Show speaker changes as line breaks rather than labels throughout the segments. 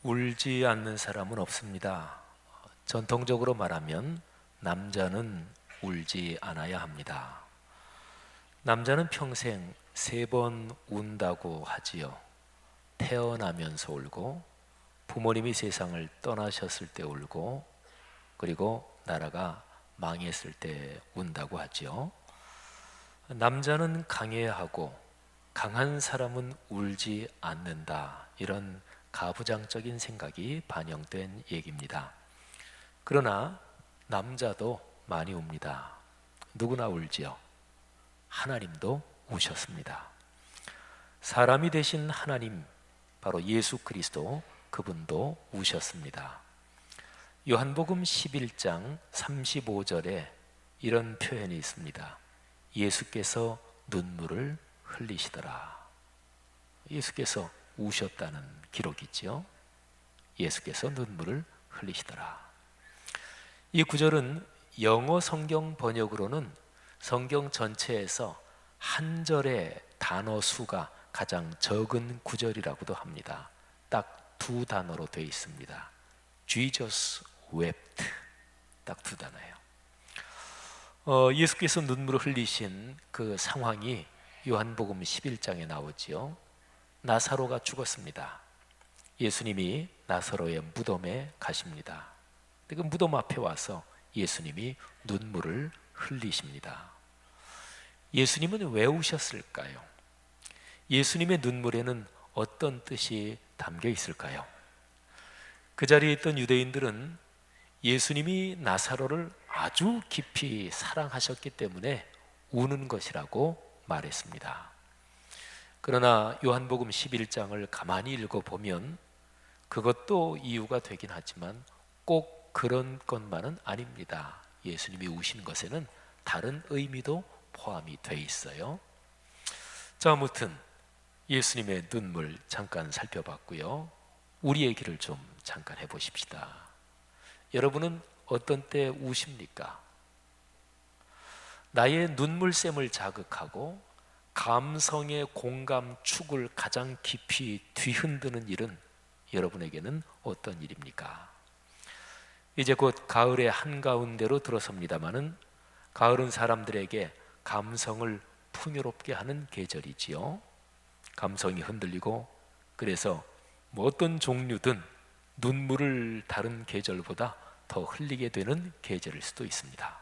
울지 않는 사람은 없습니다. 전통적으로 말하면 남자는 울지 않아야 합니다. 남자는 평생 3번 운다고 하지요. 태어나면서 울고, 부모님이 세상을 떠나셨을 때 울고, 그리고 나라가 망했을 때 운다고 하지요. 남자는 강해야 하고 강한 사람은 울지 않는다, 이런 가부장적인 생각이 반영된 얘기입니다. 그러나 남자도 많이 웁니다. 누구나 울지요. 하나님도 우셨습니다. 사람이 되신 하나님, 바로 예수 그리스도, 그분도 우셨습니다. 요한복음 11장 35절에 이런 표현이 있습니다. 예수께서 눈물을 흘리시더라. 예수께서 우셨다는 기록이지요. 예수께서 눈물을 흘리시더라. 이 구절은 영어 성경 번역으로는 성경 전체에서 한 절의 단어 수가 가장 적은 구절이라고도 합니다. 딱 2단어로 되어 있습니다. Jesus wept. 딱 2단어예요. 예수께서 눈물을 흘리신 그 상황이 요한복음 11장에 나오지요. 나사로가 죽었습니다. 예수님이 나사로의 무덤에 가십니다. 그 무덤 앞에 와서 예수님이 눈물을 흘리십니다. 예수님은 왜 우셨을까요? 예수님의 눈물에는 어떤 뜻이 담겨 있을까요? 그 자리에 있던 유대인들은 예수님이 나사로를 아주 깊이 사랑하셨기 때문에 우는 것이라고 말했습니다. 그러나 요한복음 11장을 가만히 읽어보면 그것도 이유가 되긴 하지만 꼭 그런 것만은 아닙니다. 예수님이 우신 것에는 다른 의미도 포함이 돼 있어요. 자, 아무튼 예수님의 눈물 잠깐 살펴봤고요. 우리의 길을 좀 잠깐 해보십시다. 여러분은 어떤 때 우십니까? 나의 눈물샘을 자극하고 감성의 공감축을 가장 깊이 뒤흔드는 일은 여러분에게는 어떤 일입니까? 이제 곧 가을의 한가운데로 들어섭니다마는 가을은 사람들에게 감성을 풍요롭게 하는 계절이지요. 감성이 흔들리고, 그래서 어떤 종류든 눈물을 다른 계절보다 더 흘리게 되는 계절일 수도 있습니다.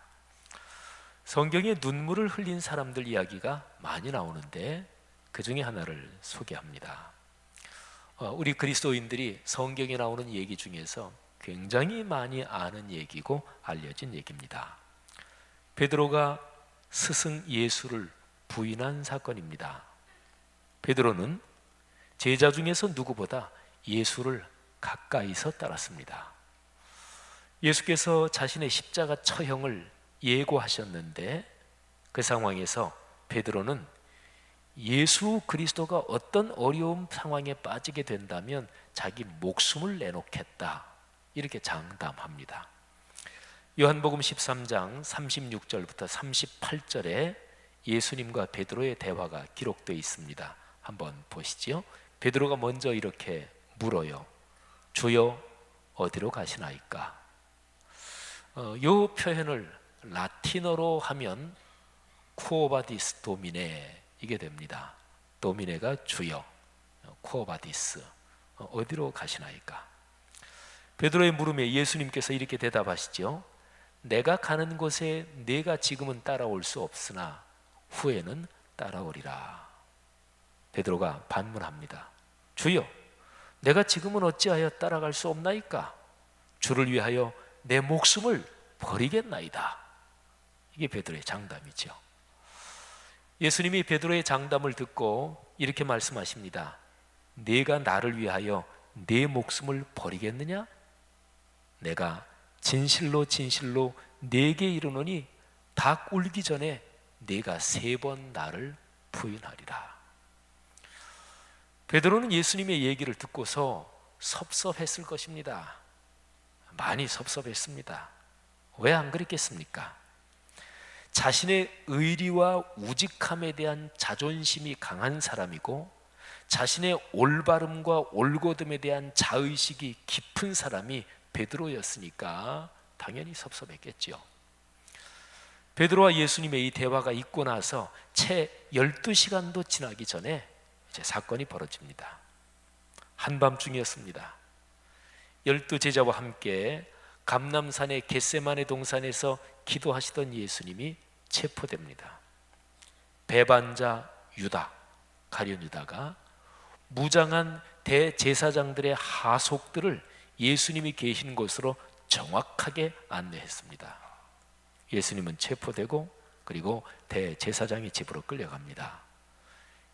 성경에 눈물을 흘린 사람들 이야기가 많이 나오는데 그 중에 하나를 소개합니다. 우리 그리스도인들이 성경에 나오는 얘기 중에서 굉장히 많이 아는 얘기고 알려진 얘기입니다. 베드로가 스승 예수를 부인한 사건입니다. 베드로는 제자 중에서 누구보다 예수를 가까이서 따랐습니다. 예수께서 자신의 십자가 처형을 예고하셨는데 그 상황에서 베드로는 예수 그리스도가 어떤 어려운 상황에 빠지게 된다면 자기 목숨을 내놓겠다, 이렇게 장담합니다. 요한복음 13장 36절부터 38절에 예수님과 베드로의 대화가 기록되어 있습니다. 한번 보시죠. 베드로가 먼저 이렇게 물어요. 주여, 어디로 가시나이까? 이 표현을 라틴어로 하면 쿠오바디스 도미네, 이게 됩니다. 도미네가 주여, 쿠오바디스, 어디로 가시나이까? 베드로의 물음에 예수님께서 이렇게 대답하시죠. 내가 가는 곳에 네가 지금은 따라올 수 없으나 후에는 따라오리라. 베드로가 반문합니다. 주여, 내가 지금은 어찌하여 따라갈 수 없나이까? 주를 위하여 내 목숨을 버리겠나이다. 이게 베드로의 장담이죠. 예수님이 베드로의 장담을 듣고 이렇게 말씀하십니다. 네가 나를 위하여 네 목숨을 버리겠느냐? 내가 진실로 진실로 네게 이르노니 닭 울기 전에 네가 3번 나를 부인하리라. 베드로는 예수님의 얘기를 듣고서 섭섭했을 것입니다. 많이 섭섭했습니다. 왜 안 그랬겠습니까? 자신의 의리와 우직함에 대한 자존심이 강한 사람이고 자신의 올바름과 올곧음에 대한 자의식이 깊은 사람이 베드로였으니까 당연히 섭섭했겠죠. 베드로와 예수님의 이 대화가 있고 나서 채 12시간도 지나기 전에 이제 사건이 벌어집니다. 한밤중이었습니다. 12제자와 함께 감람산의 겟세마네 동산에서 기도하시던 예수님이 체포됩니다. 배반자 유다, 가룟 유다가 무장한 대제사장들의 하속들을 예수님이 계신 곳으로 정확하게 안내했습니다. 예수님은 체포되고 그리고 대제사장의 집으로 끌려갑니다.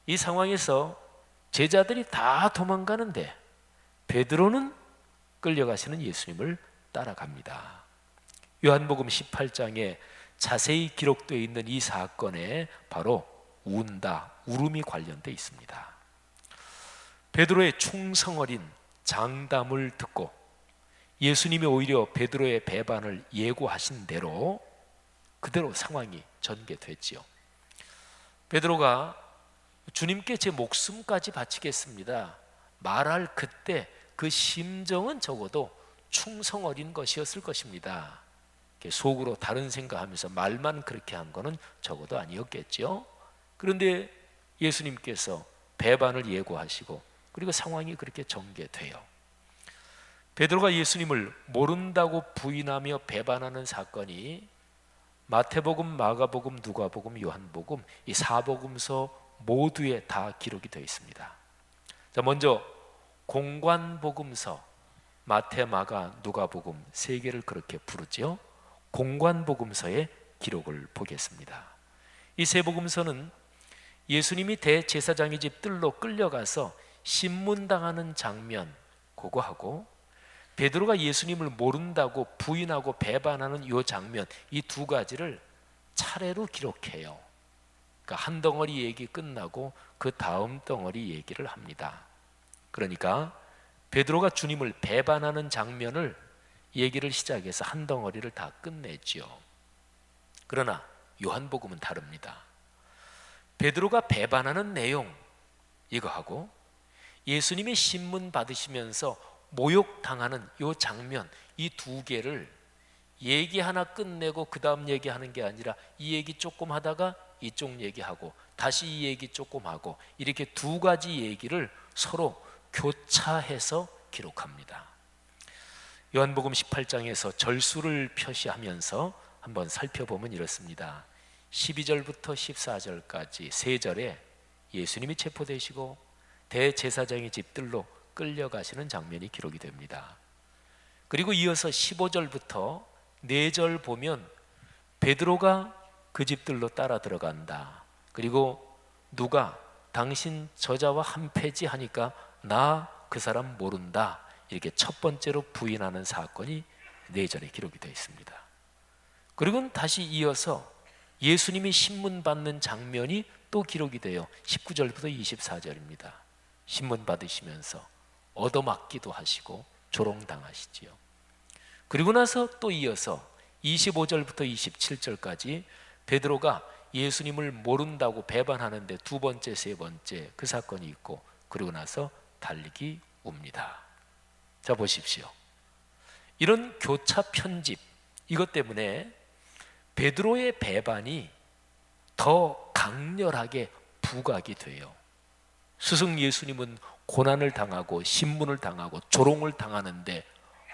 이 상황에서 제자들이 다 도망가는데 베드로는 끌려가시는 예수님을 따라갑니다. 요한복음 18장에 자세히 기록되어 있는 이 사건에 바로 운다, 울음이 관련되어 있습니다. 베드로의 충성어린 장담을 듣고 예수님이 오히려 베드로의 배반을 예고하신 대로 그대로 상황이 전개됐지요. 베드로가 주님께 제 목숨까지 바치겠습니다 말할 그때 그 심정은 적어도 충성어린 것이었을 것입니다. 속으로 다른 생각하면서 말만 그렇게 한 거는 적어도 아니었겠죠. 그런데 예수님께서 배반을 예고하시고 그리고 상황이 그렇게 전개돼요. 베드로가 예수님을 모른다고 부인하며 배반하는 사건이 마태복음, 마가복음, 누가복음, 요한복음 이 사복음서 모두에 다 기록이 되어 있습니다. 자, 먼저 공관복음서 마태, 마가, 누가복음 세 개를 그렇게 부르지요. 공관복음서의 기록을 보겠습니다. 이 세 복음서는 예수님이 대제사장의 집 뜰로 끌려가서 신문당하는 장면 그거하고 베드로가 예수님을 모른다고 부인하고 배반하는 이 장면 이 두 가지를 차례로 기록해요. 그러니까 한 덩어리 얘기 끝나고 그 다음 덩어리 얘기를 합니다. 그러니까 베드로가 주님을 배반하는 장면을 얘기를 시작해서 한 덩어리를 다 끝내지요. 그러나 요한복음은 다릅니다. 베드로가 배반하는 내용 이거하고 예수님이 신문 받으시면서 모욕당하는 이 장면 이 두 개를 얘기 하나 끝내고 그 다음 얘기하는 게 아니라 이 얘기 조금 하다가 이쪽 얘기하고 다시 이 얘기 조금 하고 이렇게 두 가지 얘기를 서로 교차해서 기록합니다. 요한복음 18장에서 절수를 표시하면서 한번 살펴보면 이렇습니다. 12절부터 14절까지 세 절에 예수님이 체포되시고 대제사장의 집들로 끌려가시는 장면이 기록이 됩니다. 그리고 이어서 15절부터 4절 보면 베드로가 그 집들로 따라 들어간다. 그리고 누가 당신 저자와 한패지 하니까 나 그 사람 모른다. 이렇게 첫 번째로 부인하는 사건이 4절에 기록이 되어 있습니다. 그리고 다시 이어서 예수님이 신문 받는 장면이 또 기록이 돼요. 19절부터 24절입니다. 신문 받으시면서 얻어맞기도 하시고 조롱당하시지요. 그리고 나서 또 이어서 25절부터 27절까지 베드로가 예수님을 모른다고 배반하는데 두 번째, 세 번째 그 사건이 있고 그리고 나서 달리기 웁니다. 자, 보십시오. 이런 교차 편집 이것 때문에 베드로의 배반이 더 강렬하게 부각이 돼요. 스승 예수님은 고난을 당하고 신문을 당하고 조롱을 당하는데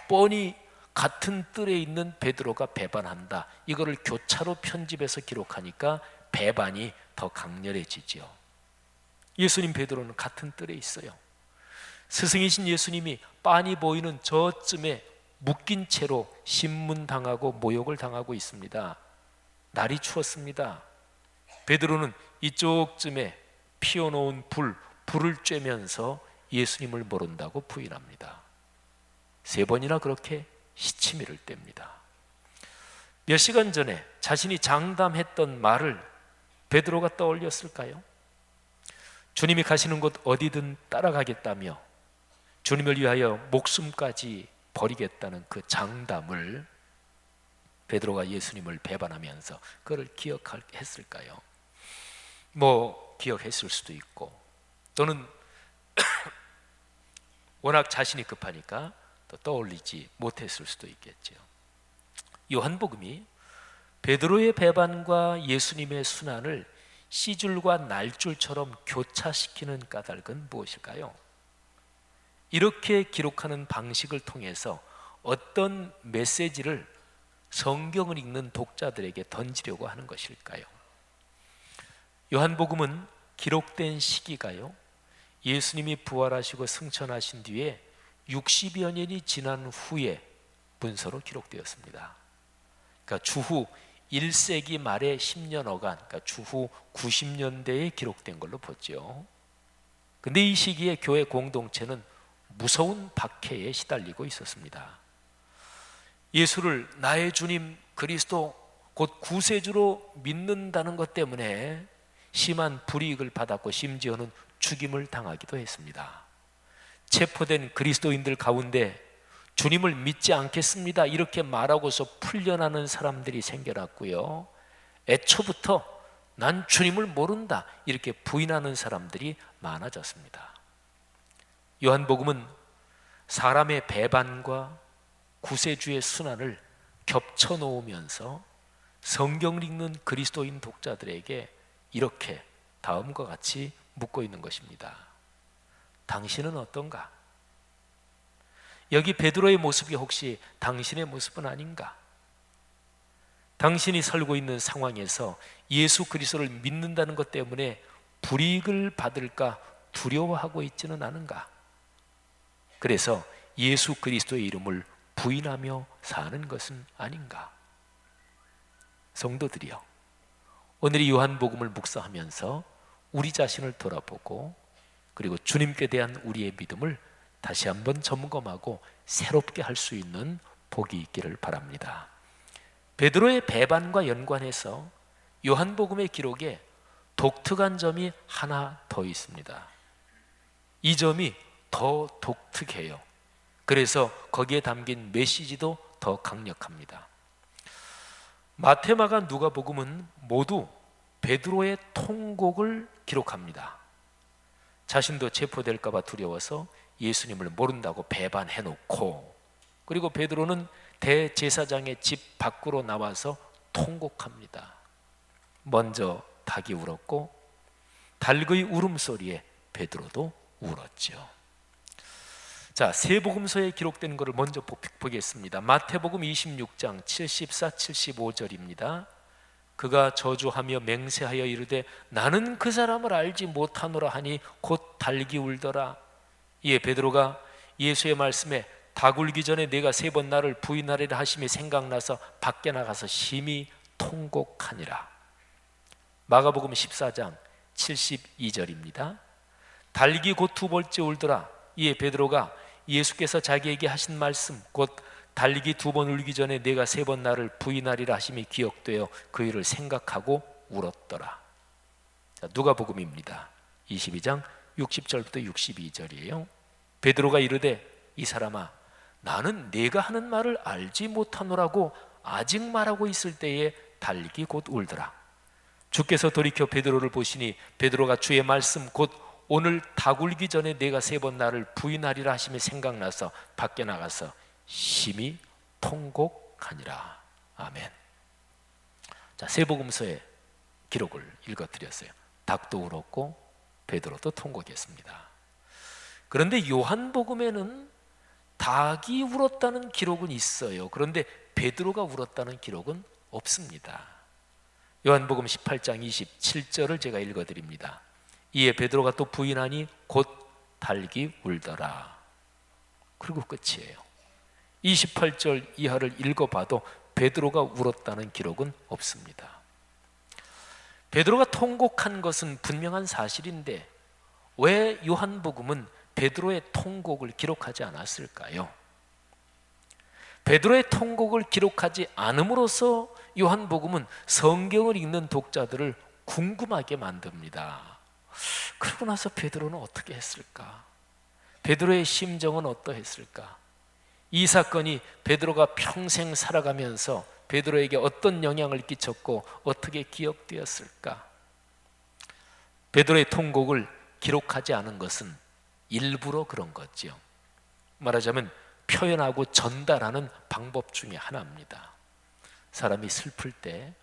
뻔히 같은 뜰에 있는 베드로가 배반한다. 이거를 교차로 편집해서 기록하니까 배반이 더 강렬해지지요. 예수님 베드로는 같은 뜰에 있어요. 스승이신 예수님이 빤히 보이는 저쯤에 묶인 채로 신문당하고 모욕을 당하고 있습니다. 날이 추웠습니다. 베드로는 이쪽쯤에 피워놓은 불을 쬐면서 예수님을 모른다고 부인합니다. 3번이나 그렇게 시치미를 뗍니다. 몇 시간 전에 자신이 장담했던 말을 베드로가 떠올렸을까요? 주님이 가시는 곳 어디든 따라가겠다며 주님을 위하여 목숨까지 버리겠다는 그 장담을 베드로가 예수님을 배반하면서 그걸 기억했을까요? 뭐 기억했을 수도 있고 또는 워낙 자신이 급하니까 또 떠올리지 못했을 수도 있겠죠. 요한복음이 베드로의 배반과 예수님의 순환을 씨줄과 날줄처럼 교차시키는 까닭은 무엇일까요? 이렇게 기록하는 방식을 통해서 어떤 메시지를 성경을 읽는 독자들에게 던지려고 하는 것일까요? 요한복음은 기록된 시기가요, 예수님이 부활하시고 승천하신 뒤에 60여 년이 지난 후에 문서로 기록되었습니다. 그러니까 주후 1세기 말의 10년어간, 그러니까 주후 90년대에 기록된 걸로 보죠. 근데 이 시기에 교회 공동체는 무서운 박해에 시달리고 있었습니다. 예수를 나의 주님 그리스도 곧 구세주로 믿는다는 것 때문에 심한 불이익을 받았고 심지어는 죽임을 당하기도 했습니다. 체포된 그리스도인들 가운데 주님을 믿지 않겠습니다 이렇게 말하고서 풀려나는 사람들이 생겨났고요, 애초부터 난 주님을 모른다 이렇게 부인하는 사람들이 많아졌습니다. 요한복음은 사람의 배반과 구세주의 순환을 겹쳐 놓으면서 성경을 읽는 그리스도인 독자들에게 이렇게 다음과 같이 묻고 있는 것입니다. 당신은 어떤가? 여기 베드로의 모습이 혹시 당신의 모습은 아닌가? 당신이 살고 있는 상황에서 예수 그리스도를 믿는다는 것 때문에 불이익을 받을까 두려워하고 있지는 않은가? 그래서 예수 그리스도의 이름을 부인하며 사는 것은 아닌가? 성도들이여, 오늘 이 요한복음을 묵상하면서 우리 자신을 돌아보고 그리고 주님께 대한 우리의 믿음을 다시 한번 점검하고 새롭게 할 수 있는 복이 있기를 바랍니다. 베드로의 배반과 연관해서 요한복음의 기록에 독특한 점이 하나 더 있습니다. 이 점이 더 독특해요. 그래서 거기에 담긴 메시지도 더 강력합니다. 마태, 마가, 누가복음은 모두 베드로의 통곡을 기록합니다. 자신도 체포될까 봐 두려워서 예수님을 모른다고 배반해놓고, 그리고 베드로는 대제사장의 집 밖으로 나와서 통곡합니다. 먼저 닭이 울었고 닭의 울음소리에 베드로도 울었죠. 자, 세 복음서에 기록된 것을 먼저 보겠습니다. 마태복음 26장 74, 75절입니다. 그가 저주하며 맹세하여 이르되 나는 그 사람을 알지 못하노라 하니 곧 닭이 울더라. 이에 베드로가 예수의 말씀에 닭 울기 전에 내가 3번 나를 부인하리라 하심이 생각나서 밖에 나가서 심히 통곡하니라. 마가복음 14장 72절입니다. 닭이 곧 2번째 울더라. 이에 베드로가 예수께서 자기에게 하신 말씀 곧 닭이 2번 울기 전에 내가 3번 나를 부인하리라 하심이 기억되어 그 일을 생각하고 울었더라. 자, 누가복음입니다. 22장 60절부터 62절이에요. 베드로가 이르되 이 사람아 나는 네가 하는 말을 알지 못하노라고 아직 말하고 있을 때에 닭이 곧 울더라. 주께서 돌이켜 베드로를 보시니 베드로가 주의 말씀 곧 오늘 닭 울기 전에 내가 3번 나를 부인하리라 하심이 생각나서 밖에 나가서 심히 통곡하니라. 아멘. 자, 세 복음서의 기록을 읽어드렸어요. 닭도 울었고 베드로도 통곡했습니다. 그런데 요한복음에는 닭이 울었다는 기록은 있어요. 그런데 베드로가 울었다는 기록은 없습니다. 요한복음 18장 27절을 제가 읽어드립니다. 이에 베드로가 또 부인하니 곧 닭이 울더라. 그리고 끝이에요. 28절 이하를 읽어봐도 베드로가 울었다는 기록은 없습니다. 베드로가 통곡한 것은 분명한 사실인데 왜 요한복음은 베드로의 통곡을 기록하지 않았을까요? 베드로의 통곡을 기록하지 않음으로써 요한복음은 성경을 읽는 독자들을 궁금하게 만듭니다. 그러고 나서 베드로는 어떻게 했을까? 베드로의 심정은 어떠했을까? 이 사건이 베드로가 평생 살아가면서 베드로에게 어떤 영향을 끼쳤고 어떻게 기억되었을까? 베드로의 통곡을 기록하지 않은 것은 일부러 그런 거지요. 말하자면 표현하고 전달하는 방법 중에 하나입니다. 사람이 슬플 때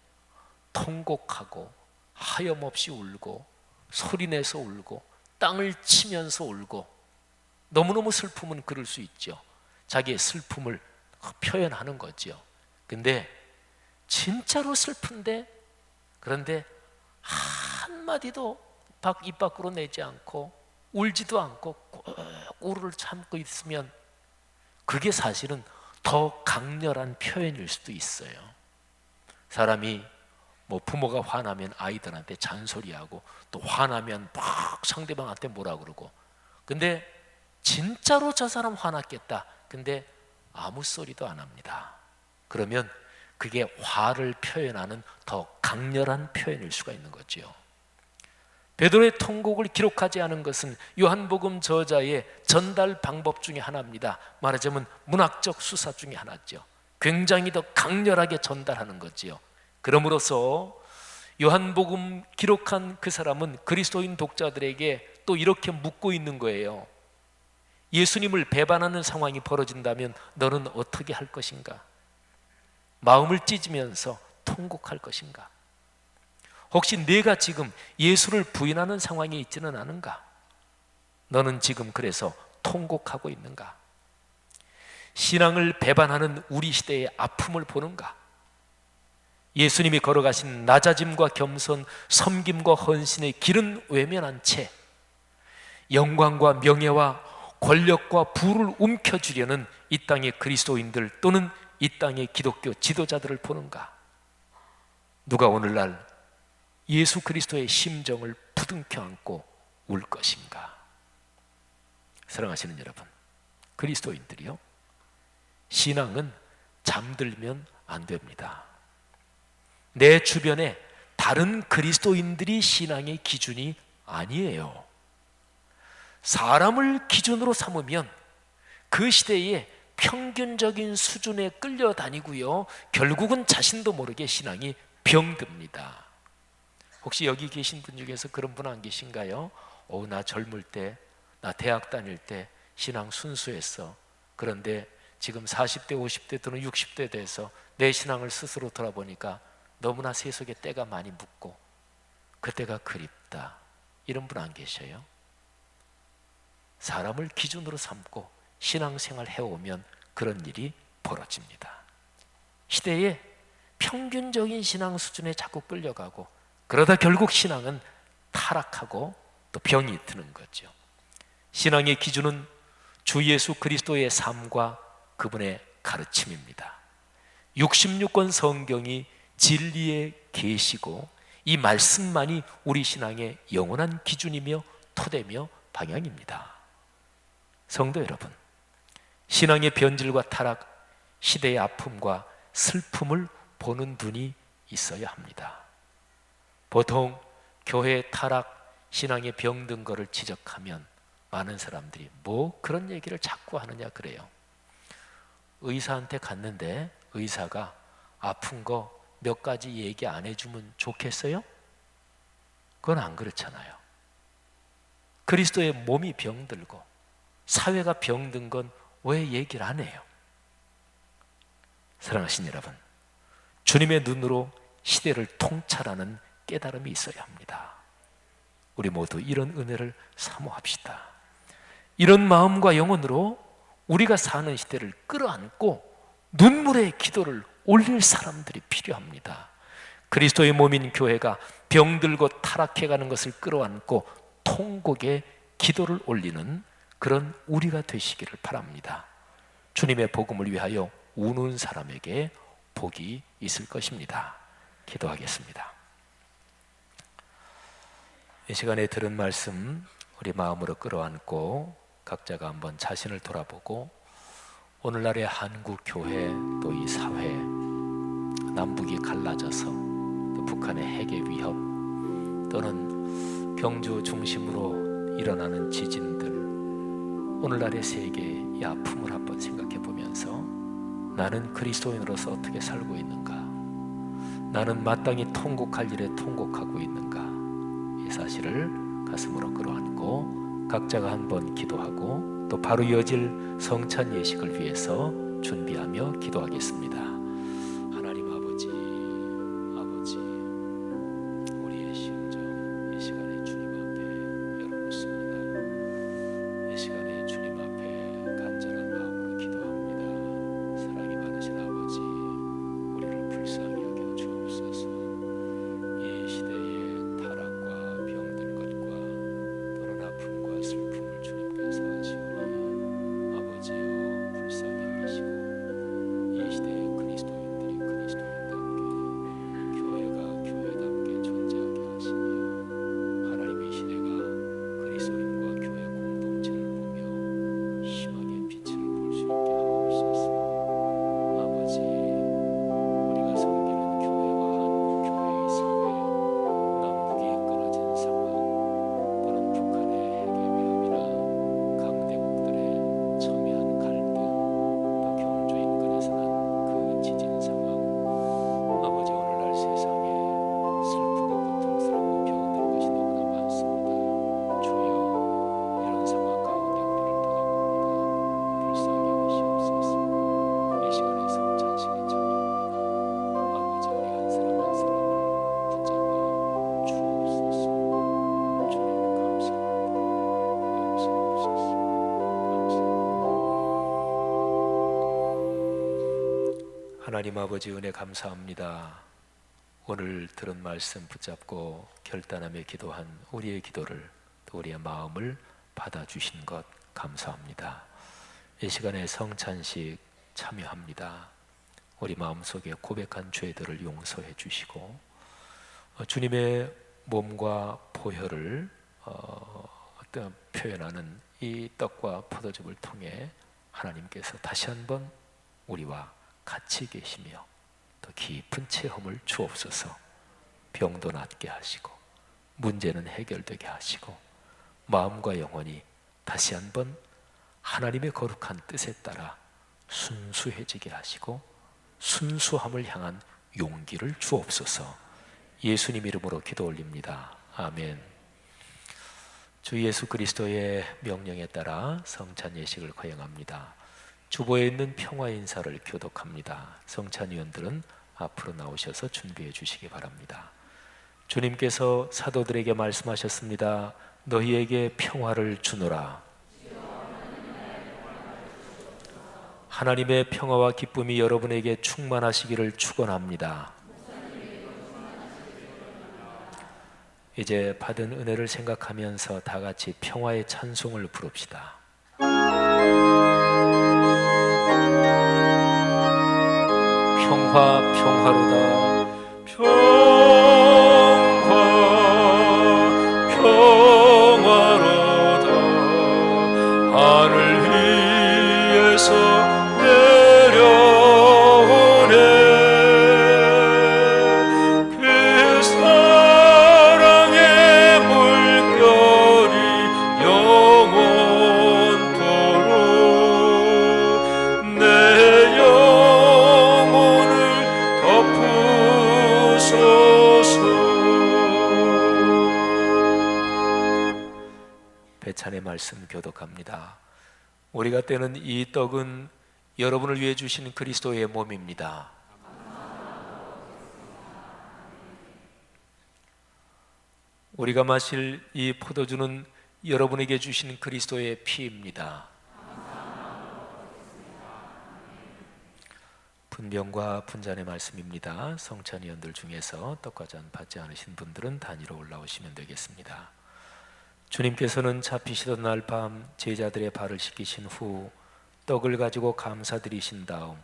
통곡하고 하염없이 울고 소리내서 울고 땅을 치면서 울고, 너무너무 슬픔은 그럴 수 있죠. 자기의 슬픔을 표현하는 거죠. 근데 진짜로 슬픈데, 그런데 한마디도 입 밖으로 내지 않고 울지도 않고 꼭 울음을 참고 있으면 그게 사실은 더 강렬한 표현일 수도 있어요. 사람이 부모가 화나면 아이들한테 잔소리하고, 또 화나면 막 상대방한테 뭐라 그러고, 근데 진짜로 저 사람 화났겠다. 근데 아무 소리도 안 합니다. 그러면 그게 화를 표현하는 더 강렬한 표현일 수가 있는 거죠. 베드로의 통곡을 기록하지 않은 것은 요한복음 저자의 전달 방법 중에 하나입니다. 말하자면 문학적 수사 중에 하나죠. 굉장히 더 강렬하게 전달하는 거지요. 그러므로서 요한복음 기록한 그 사람은 그리스도인 독자들에게 또 이렇게 묻고 있는 거예요. 예수님을 배반하는 상황이 벌어진다면 너는 어떻게 할 것인가? 마음을 찢으면서 통곡할 것인가? 혹시 내가 지금 예수를 부인하는 상황에 있지는 않은가? 너는 지금 그래서 통곡하고 있는가? 신앙을 배반하는 우리 시대의 아픔을 보는가? 예수님이 걸어가신 낮아짐과 겸손, 섬김과 헌신의 길은 외면한 채 영광과 명예와 권력과 부를 움켜쥐려는 이 땅의 그리스도인들 또는 이 땅의 기독교 지도자들을 보는가? 누가 오늘날 예수 그리스도의 심정을 부둥켜 안고 울 것인가? 사랑하시는 여러분, 그리스도인들이요, 신앙은 잠들면 안 됩니다. 내 주변에 다른 그리스도인들이 신앙의 기준이 아니에요. 사람을 기준으로 삼으면 그 시대의 평균적인 수준에 끌려다니고요, 결국은 자신도 모르게 신앙이 병듭니다. 혹시 여기 계신 분 중에서 그런 분 안 계신가요? 나 젊을 때, 나 대학 다닐 때 신앙 순수했어. 그런데 지금 40대, 50대 또는 60대 돼서 내 신앙을 스스로 돌아보니까 너무나 세속의 때가 많이 묻고 그때가 그립다. 이런 분 안 계셔요? 사람을 기준으로 삼고 신앙생활 해오면 그런 일이 벌어집니다. 시대의 평균적인 신앙 수준에 자꾸 끌려가고, 그러다 결국 신앙은 타락하고 또 병이 드는 거죠. 신앙의 기준은 주 예수 그리스도의 삶과 그분의 가르침입니다. 66권 성경이 진리의 계시고 이 말씀만이 우리 신앙의 영원한 기준이며 토대며 방향입니다. 성도 여러분, 신앙의 변질과 타락, 시대의 아픔과 슬픔을 보는 눈이 있어야 합니다. 보통 교회의 타락, 신앙의 병든 거를 지적하면 많은 사람들이 그런 얘기를 자꾸 하느냐 그래요. 의사한테 갔는데 의사가 아픈 거 몇 가지 얘기 안 해주면 좋겠어요? 그건 안 그렇잖아요. 그리스도의 몸이 병들고 사회가 병든 건 왜 얘기를 안 해요? 사랑하신 여러분, 주님의 눈으로 시대를 통찰하는 깨달음이 있어야 합니다. 우리 모두 이런 은혜를 사모합시다. 이런 마음과 영혼으로 우리가 사는 시대를 끌어안고 눈물의 기도를 올릴 사람들이 필요합니다. 그리스도의 몸인 교회가 병들고 타락해가는 것을 끌어안고 통곡의 기도를 올리는 그런 우리가 되시기를 바랍니다. 주님의 복음을 위하여 우는 사람에게 복이 있을 것입니다. 기도하겠습니다. 이 시간에 들은 말씀 우리 마음으로 끌어안고 각자가 한번 자신을 돌아보고 오늘날의 한국 교회 또 이 사회, 남북이 갈라져서 또 북한의 핵의 위협 또는 경주 중심으로 일어나는 지진들, 오늘날의 세계의 이 아픔을 한번 생각해 보면서 나는 그리스도인으로서 어떻게 살고 있는가, 나는 마땅히 통곡할 일에 통곡하고 있는가, 이 사실을 가슴으로 끌어안고 각자가 한번 기도하고 또 바로 이어질 성찬 예식을 위해서 준비하며 기도하겠습니다. 하나님 아버지, 우리의 심정 이 시간에 주님 앞에 열어놓습니다. 이 시간에 주님 앞에 간절한 마음으로 기도합니다. 사랑이 많으신 아버지, 우리를 불쌍히 여겨 주옵소서. 이 시대의 타락과 병든 것과 또는 아픔과 슬픔을 주님께서 아시오니 아버지여 불쌍히 여기시고 이 시대의 그리스도인들이 그리스도인답게 교회가 교회답게 존재하게 하시며 하나님의 시대가 그리스도인과 교회 공동체를 보며 희망의 빛을 볼 수 있게 하옵소서. 아버지, 우리가 섬기는 교회와 한국교회의 사회, 남북이 끊어진 상황, 또는 북한의 핵의 위협이나 강대국들의 첨예한 갈등, 또 경주 인근에서 난 그 지진 상황, 아버지 오늘날 세상에 슬프고 고통스럽고 병든 것이 너무나 많습니다. 주여, 이런 상황 가운데 우리를 돌아봅니다. 불쌍히 여기시옵소서. 이 시간에 성찬식에 참여합니다. 아버지, 우리 한 사람 한 사람을 붙잡아 주옵소서. 주님 감사합니다. 용서옵소서. 감사합니다. 하나님 아버지, 은혜 감사합니다. 오늘 들은 말씀 붙잡고 결단하며 기도한 우리의 기도를, 또 우리의 마음을 받아주신 것 감사합니다. 이 시간에 성찬식 참여합니다. 우리 마음속에 고백한 죄들을 용서해 주시고 주님의 몸과 보혈을 어떤 표현하는 이 떡과 포도즙을 통해 하나님께서 다시 한번 우리와 같이 계시며 더 깊은 체험을 주옵소서. 병도 낫게 하시고 문제는 해결되게 하시고 마음과 영혼이 다시 한번 하나님의 거룩한 뜻에 따라 순수해지게 하시고 순수함을 향한 용기를 주옵소서. 예수님 이름으로 기도 올립니다. 아멘. 주 예수 그리스도의 명령에 따라 성찬 예식을 거행합니다. 주보에 있는 평화 인사를 교독합니다. 성찬위원들은 앞으로 나오셔서 준비해 주시기 바랍니다. 주님께서 사도들에게 말씀하셨습니다. 너희에게 평화를 주노라. 하나님의 평화와 기쁨이 여러분에게 충만하시기를 축원합니다. 이제 받은 은혜를 생각하면서 다 같이 평화의 찬송을 부릅시다. 평화 평화로다. 평화 평화로다. 하늘 위에서 내려오네. 그 사랑의 물결이 영원토록 내 영혼을 덮으소서. 배찬의 말씀 교독합니다. 우리가 떼는 이 떡은 여러분을 위해 주신 그리스도의 몸입니다. 우리가 마실 이 포도주는 여러분에게 주신 그리스도의 피입니다. 분병과 분잔의 말씀입니다. 성찬위원들 중에서 떡과 잔 받지 않으신 분들은 단위로 올라오시면 되겠습니다. 주님께서는 잡히시던 날 밤 제자들의 발을 씻기신 후 떡을 가지고 감사드리신 다음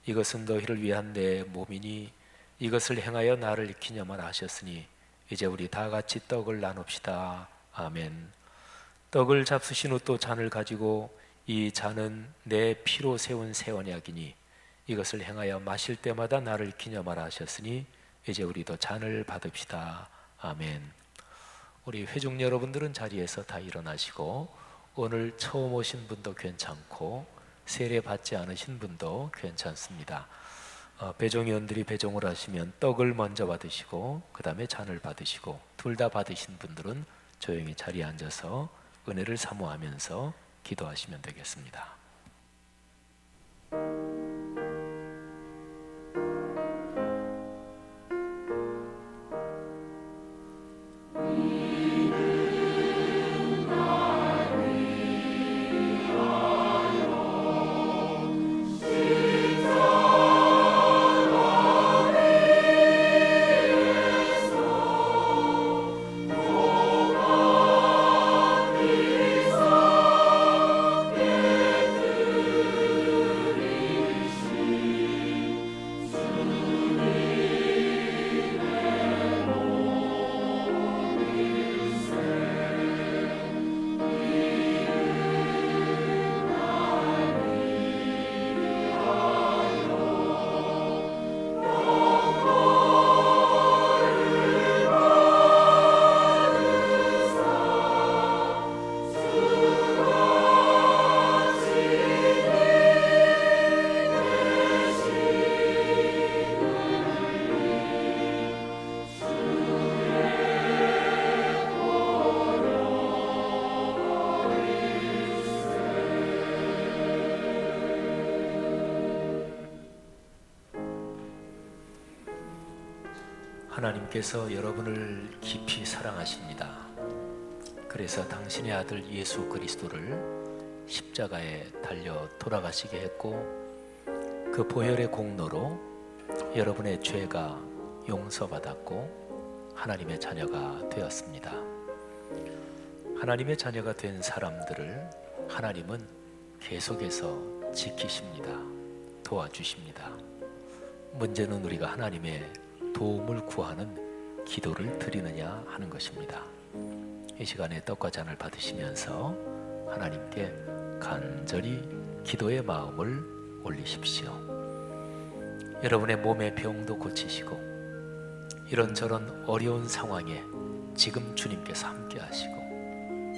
이것은 너희를 위한 내 몸이니 이것을 행하여 나를 기념하라 하셨으니 이제 우리 다 같이 떡을 나눕시다. 아멘. 떡을 잡수신 후 또 잔을 가지고 이 잔은 내 피로 세운 새 언약이니 이것을 행하여 마실 때마다 나를 기념하라 하셨으니 이제 우리도 잔을 받읍시다. 아멘. 우리 회중 여러분들은 자리에서 다 일어나시고 오늘 처음 오신 분도 괜찮고 세례 받지 않으신 분도 괜찮습니다. 배종위원들이 배종을 하시면 떡을 먼저 받으시고 그 다음에 잔을 받으시고 둘 다 받으신 분들은 조용히 자리에 앉아서 은혜를 사모하면서 기도하시면 되겠습니다. 하나님께서 여러분을 깊이 사랑하십니다. 그래서 당신의 아들 예수 그리스도를 십자가에 달려 돌아가시게 했고, 그 보혈의 공로로 여러분의 죄가 용서받았고 하나님의 자녀가 되었습니다. 하나님의 자녀가 된 사람들을 하나님은 계속해서 지키십니다. 도와주십니다. 문제는 우리가 하나님의 도움을 구하는 기도를 드리느냐 하는 것입니다. 이 시간에 떡과 잔을 받으시면서 하나님께 간절히 기도의 마음을 올리십시오. 여러분의 몸의 병도 고치시고 이런저런 어려운 상황에 지금 주님께서 함께 하시고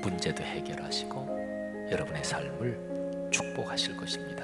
문제도 해결하시고 여러분의 삶을 축복하실 것입니다.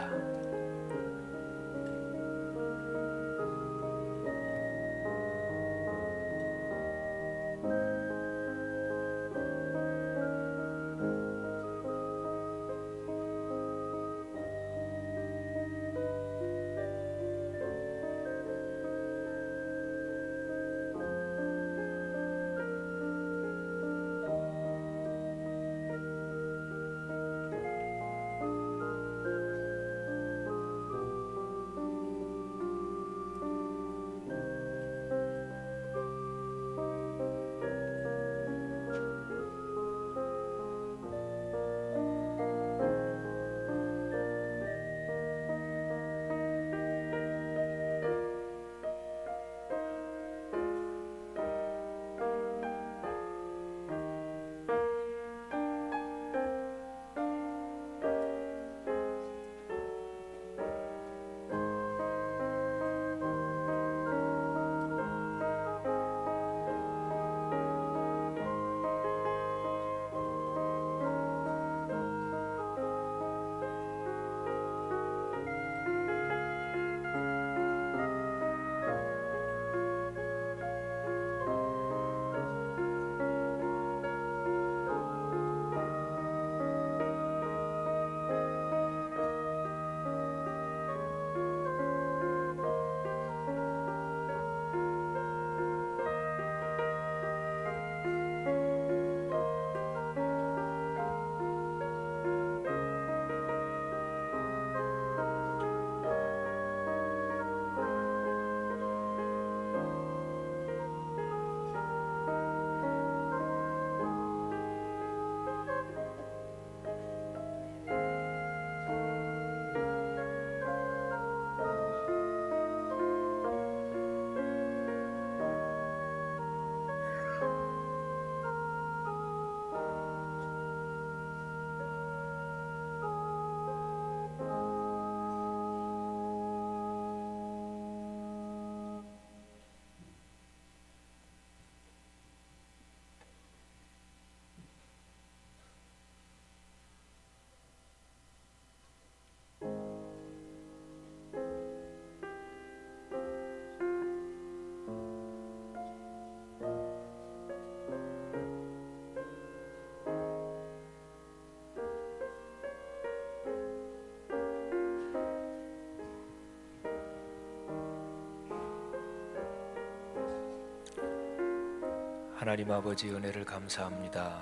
하나님 아버지 은혜를 감사합니다.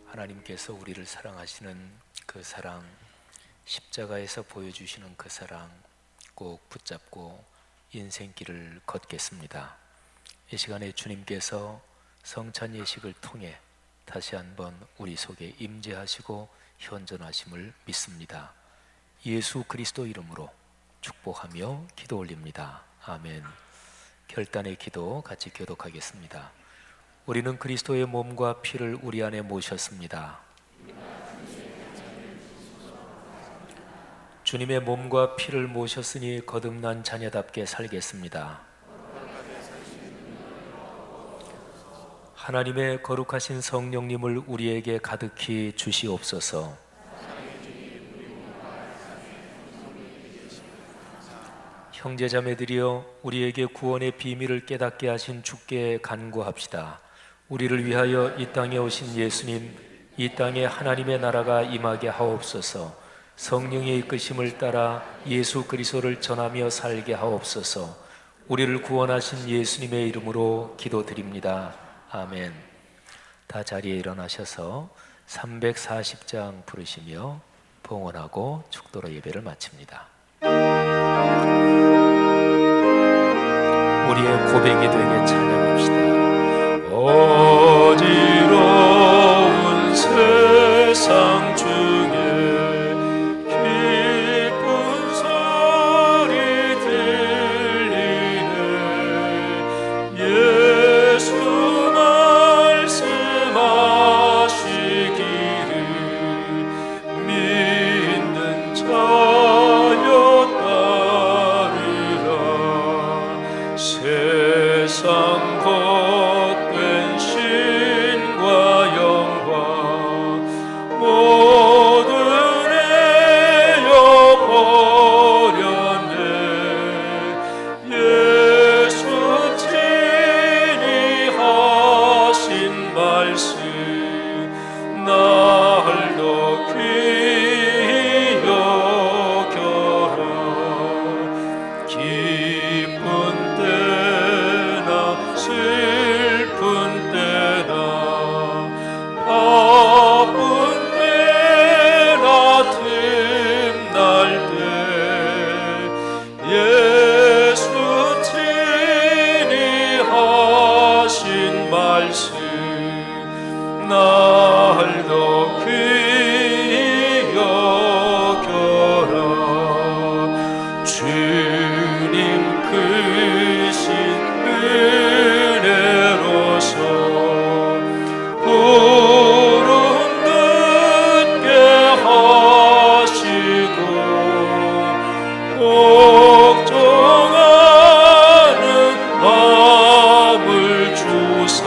하나님께서 우리를 사랑하시는 그 사랑, 십자가에서 보여주시는 그 사랑 꼭 붙잡고 인생길을 걷겠습니다. 이 시간에 주님께서 성찬 예식을 통해 다시 한번 우리 속에 임재하시고 현존하심을 믿습니다. 예수 그리스도 이름으로 축복하며 기도 올립니다. 아멘. 결단의 기도 같이 교독하겠습니다. 우리는 그리스도의 몸과 피를 우리 안에 모셨습니다. 주님의 몸과 피를 모셨으니 거듭난 자녀답게 살겠습니다. 하나님의 거룩하신 성령님을 우리에게 가득히 주시옵소서. 형제자매들이여, 우리에게 구원의 비밀을 깨닫게 하신 주께 간구합시다. 우리를 위하여 이 땅에 오신 예수님, 이 땅에 하나님의 나라가 임하게 하옵소서. 성령의 이끄심을 따라 예수 그리스도를 전하며 살게 하옵소서. 우리를 구원하신 예수님의 이름으로 기도드립니다. 아멘. 다 자리에 일어나셔서 340장 부르시며 봉헌하고 축도로 예배를 마칩니다. 우리의 고백이 되게 찬양합시다. 어지러운 세상 중에 기쁜 소리 들리네. 예수 말씀하시기를 믿는 자여 따르라. 세상 복된 신과 영광 모두 내어버렸네. 예수 친히 하신 말씀 날 더 귀히 여겨라. 기쁜 때나 슬픈 때나 바쁜 때나 틈날 때 예수 친히 하신 말씀 날 더 귀히 여겨라. 주님 크신 은혜로서 부름 듣게 하시고 걱정하는 마음을 주사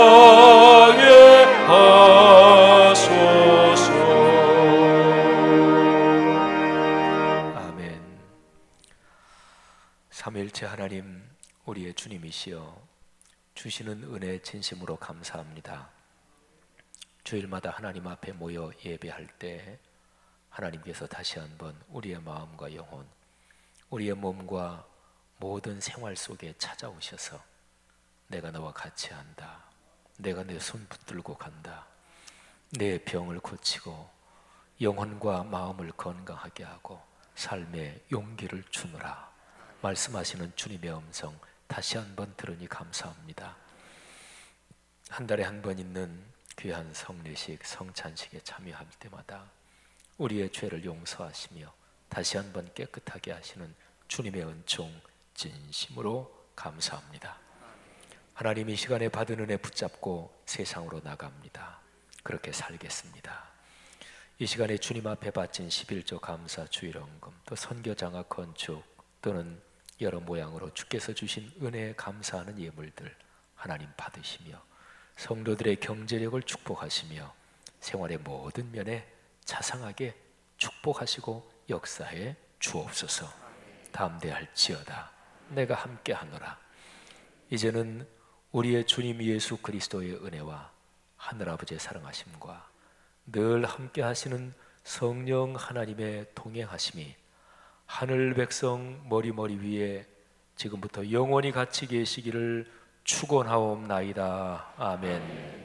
따라가게 하소서. 아멘. 삼위일체 하나님, 우리의 주님이시여, 주시는 은혜 진심으로 감사합니다. 주일마다 하나님 앞에 모여 예배할 때 하나님께서 다시 한번 우리의 마음과 영혼, 우리의 몸과 모든 생활 속에 찾아오셔서 내가 너와 같이 한다. 내가 내 손 붙들고 간다. 내 병을 고치고 영혼과 마음을 건강하게 하고 삶의 용기를 주노라 말씀하시는 주님의 음성 다시 한번 들으니 감사합니다. 한 달에 한 번 있는 귀한 성례식, 성찬식에 참여할 때마다 우리의 죄를 용서하시며 다시 한번 깨끗하게 하시는 주님의 은총 진심으로 감사합니다. 하나님, 이 시간에 받은 은혜 붙잡고 세상으로 나갑니다. 그렇게 살겠습니다. 이 시간에 주님 앞에 바친 11조 감사 주일헌금, 또 선교장학 건축 또는 여러 모양으로 주께서 주신 은혜에 감사하는 예물들 하나님 받으시며 성도들의 경제력을 축복하시며 생활의 모든 면에 자상하게 축복하시고 역사해 주옵소서. 담대할지어다. 내가 함께하노라. 이제는 우리의 주님 예수 그리스도의 은혜와 하늘아버지의 사랑하심과 늘 함께하시는 성령 하나님의 동행하심이 하늘 백성 머리 위에 지금부터 영원히 같이 계시기를 축원하옵나이다. 아멘.